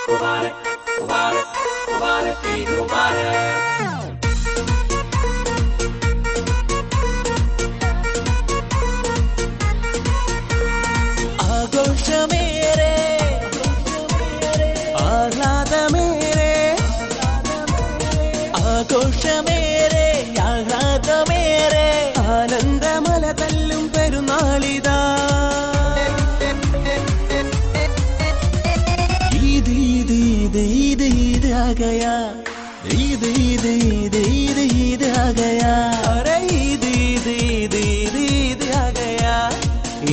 Mubarak, Mubarak, Mubarak, Eid Mubarak. ആഘോഷമേറെ ആഹ്ലാദമേറെ ആഘോഷമേറെ ആഹ്ലാദമേറെ ആനന്ദമല തല്ലും പെരുന്നാളിതാ ഈദ് ഈദ് ഈദ് ഈദ് ഈദ് ആ ഗയാ ഈദ് ഈദ് ഈദ് ഈദ് ഈദ് ആ ഗയാ അരെ ഈദ് ഈദ് ഈദ് ഈദ് ഈദ് ആ ഗയാ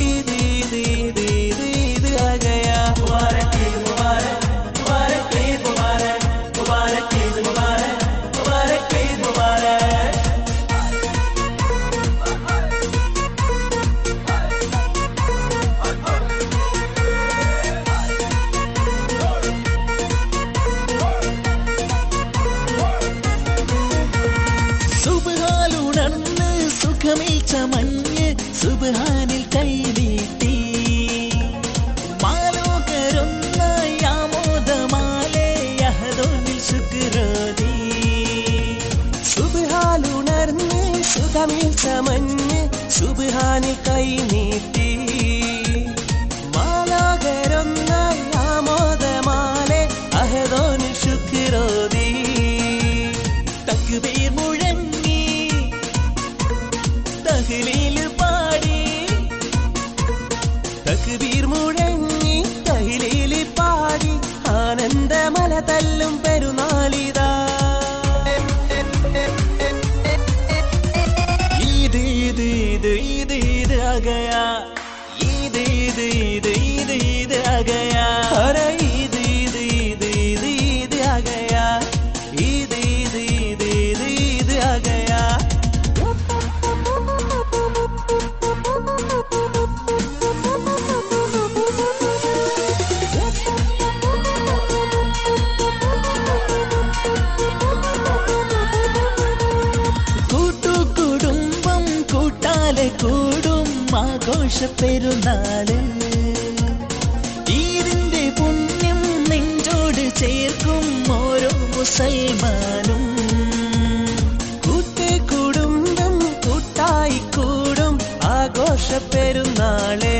ഈദ് ഈദ് ഈദ് ഈദ് ഈദ് ആ ഗയാ മുബാരക് ഈദ് മുബാരക് മുബാരക് ഈദ് മുബാരക് മുബാരക് ഈദ് മുബാരക് മുബാരക് ഈദ് മുബാരക് സുബ്ഹാനുണർന്ന് സുഖമിൽ ചമഞ്ഞ് സുബ്ഹാനിൽ കൈനീട്ടി മാലോകരൊന്നായി ആമോദമാലെ യഹദോനിൽ ശുക്രോതി സുബ്ഹാനുണർന്ന് സുഖമിൽ ചമഞ്ഞ് സുബ്ഹാനിൽ കൈനീട്ടി മാലോകരൊന്നായി ആമോദമാലെ അഹദോനിൽ ശുക്രോതി തക്ബീർ മുഴങ്ങി തഹ്ലീൽ പാടി തക്ബീർ മുഴങ്ങി തഹ്ലീൽ പാടി ആനന്ദമല തല്ലും പെരുന്നാളിതാ ഈദ് ഈദ് ഈദ് ഈദ് ഈദ് ആ ഗയാ ഈദ് ഈദ് ഈദ് ഈദ് ഈദ് ആ ഗയാ അരെ ഈദ് ഈദ് ഈദ് ഈദ് ഈദ് ആ ഗയാ ഈദ് ഈദ് ഈദ് ഈദ് ഈദ് ആ ഗയാ കൂട്ടുകുടുംബം കൂട്ടാലെ കൂടും ആഘോഷ പെരുന്നാള് ഈദിന്റെ പുണ്യം നെഞ്ചോട് ചേർക്കും ഓരോ മുസൽമാനും കൂട്ടുകുടുംബം കൂട്ടായി കൂടും ആഘോഷ പെരുന്നാളെ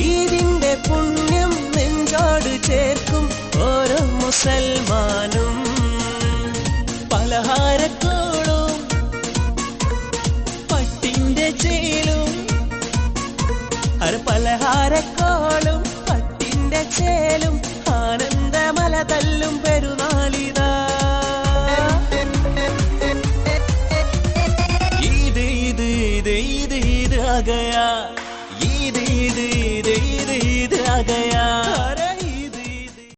ഈദിന്റെ പുണ്യം നെഞ്ചോട് ചേർക്കും ഓരോ മുസൽമാനും പലഹാരക്കോളും പട്ടിന്റെ ചേലും പലഹാരക്കോളും പട്ടിന്റെ ചേലും ആനന്ദമല തല്ലും പെരുന്നാളിതാ ഈദ് ഈദ് ഈദ് ഈദ് ഈദ് ആ ഗയാ ഈദ് ഈദ് ഈദ്